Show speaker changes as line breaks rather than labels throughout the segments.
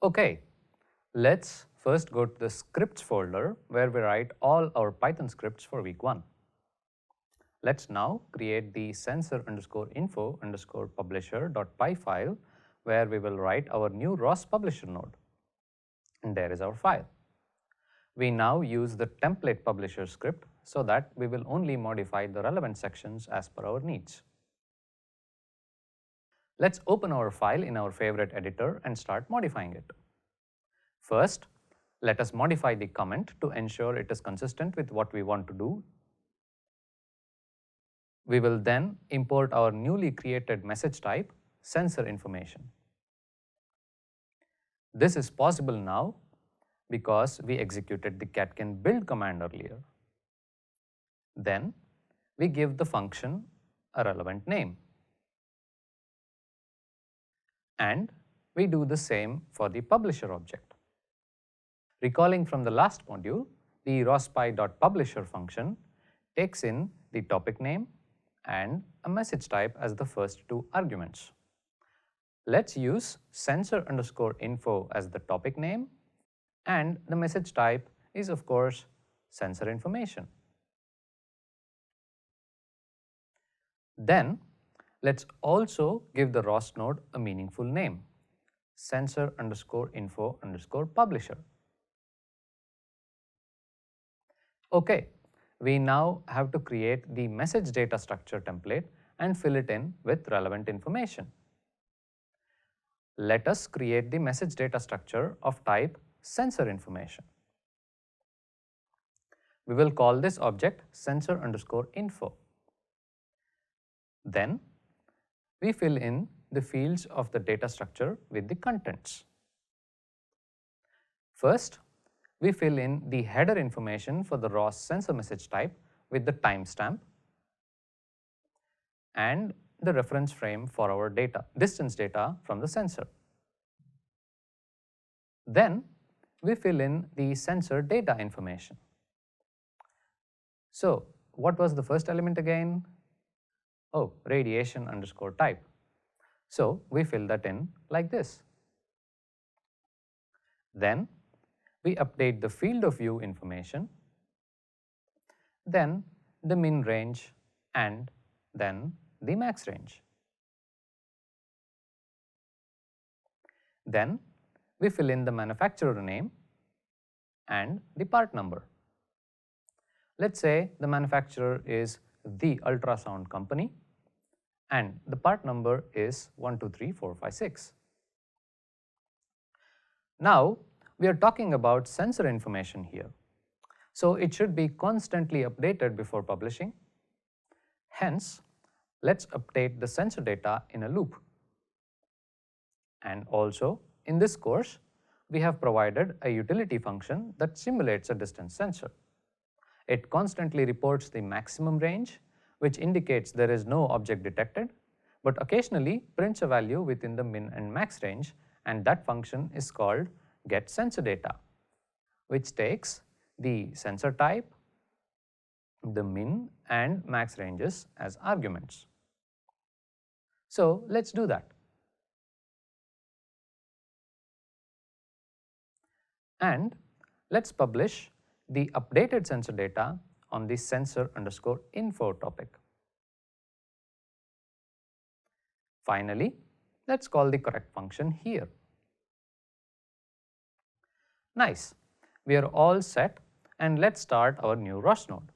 Okay, let's first go to the scripts folder where we write all our Python scripts for week 1. Let's now create the sensor_info_publisher.py file where we will write our new ROS publisher node. And there is our file. We now use the template publisher script so that we will only modify the relevant sections as per our needs. Let's open our file in our favorite editor and start modifying it. First, let us modify the comment to ensure it is consistent with what we want to do. We will then import our newly created message type, sensor information. This is possible now because we executed the catkin build command earlier. Then we give the function a relevant name. And we do the same for the publisher object. Recalling from the last module, the rospy.publisher function takes in the topic name and a message type as the first two arguments. Let's use sensor_info as the topic name, and the message type is of course sensor information. Then let's also give the ROS node a meaningful name, sensor_info_publisher. Okay, we now have to create the message data structure template and fill it in with relevant information. Let us create the message data structure of type sensor information. We will call this object sensor_info. Then we fill in the fields of the data structure with the contents. First, we fill in the header information for the ROS sensor message type with the timestamp and the reference frame for our distance data from the sensor. Then we fill in the sensor data information. So what was the first element again? Oh, radiation_type. So we fill that in like this. Then we update the field of view information, then the min range, and then the max range. Then we fill in the manufacturer name and the part number. Let's say the manufacturer is the ultrasound company and the part number is 123456. Now we are talking about sensor information here, so it should be constantly updated before publishing. Hence, let's update the sensor data in a loop. And also, in this course, we have provided a utility function that simulates a distance sensor. It constantly reports the maximum range, which indicates there is no object detected, but occasionally prints a value within the min and max range, and that function is called getSensorData, which takes the sensor type, the min and max ranges as arguments. So let's do that. And let's publish the updated sensor data on the sensor_info topic. Finally, let's call the correct function here. Nice, we are all set, and let's start our new ROS node.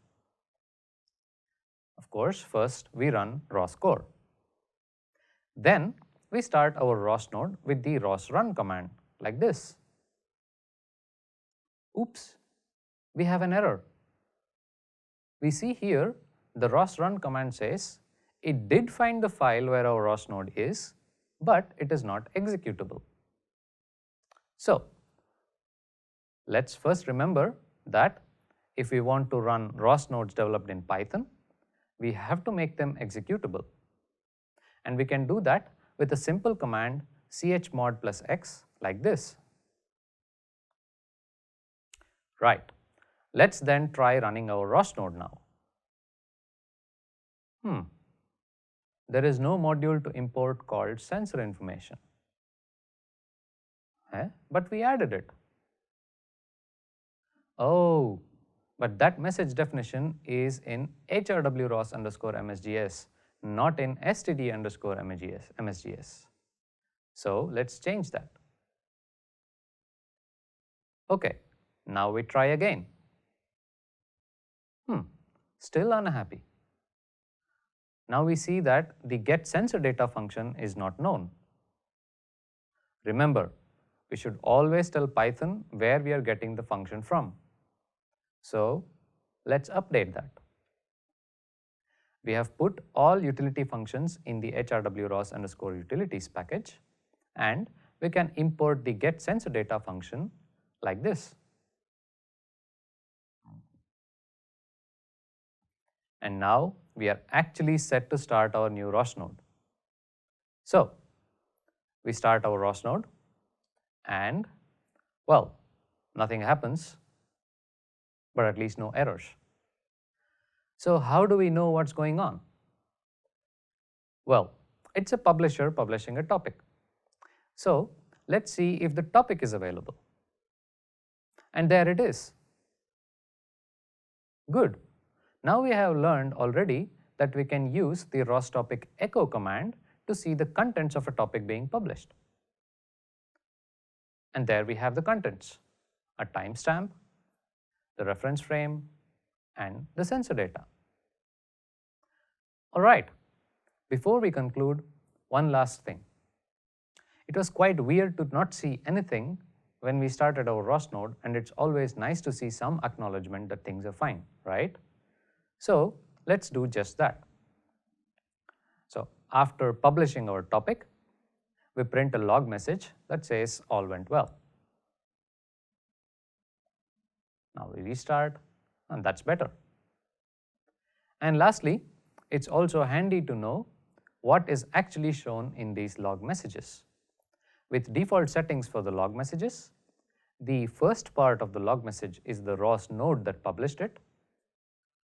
Of course, first we run ROS core. Then we start our ROS node with the ROS run command like this. Oops, we have an error. We see here the ROS run command says it did find the file where our ROS node is, but it is not executable. So let's first remember that if we want to run ROS nodes developed in Python, we have to make them executable. And we can do that with a simple command chmod +x like this. Right, let's then try running our ROS node now. There is no module to import called sensor information. But we added it. Oh, but that message definition is in hrwros_msgs, not in std_msgs. So let's change that. Okay, now we try again. Still unhappy. Now we see that the getSensorData function is not known. Remember, we should always tell Python where we are getting the function from. So let's update that. We have put all utility functions in the hrwros_utilities package, and we can import the getSensorData function like this. And now we are actually set to start our new ROS node. So we start our ROS node and, well, nothing happens, but at least no errors. So how do we know what's going on? Well, it's a publisher publishing a topic. So let's see if the topic is available. And there it is. Good. Now we have learned already that we can use the ROS topic echo command to see the contents of a topic being published. And there we have the contents, a timestamp, the reference frame, and the sensor data. All right, before we conclude, one last thing. It was quite weird to not see anything when we started our ROS node, and it's always nice to see some acknowledgement that things are fine, right? So let's do just that. So after publishing our topic, we print a log message that says all went well. Now we restart, and that's better. And lastly, it's also handy to know what is actually shown in these log messages. With default settings for the log messages, the first part of the log message is the ROS node that published it,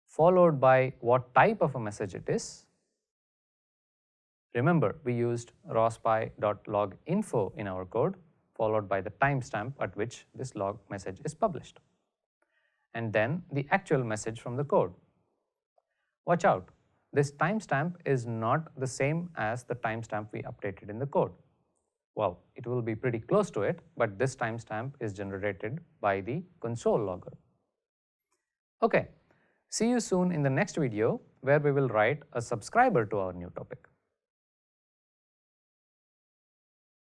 followed by what type of a message it is. Remember, we used rospy.loginfo in our code, followed by the timestamp at which this log message is published, and then the actual message from the code. Watch out, this timestamp is not the same as the timestamp we updated in the code. Well, it will be pretty close to it, but this timestamp is generated by the console logger. Okay, see you soon in the next video where we will write a subscriber to our new topic.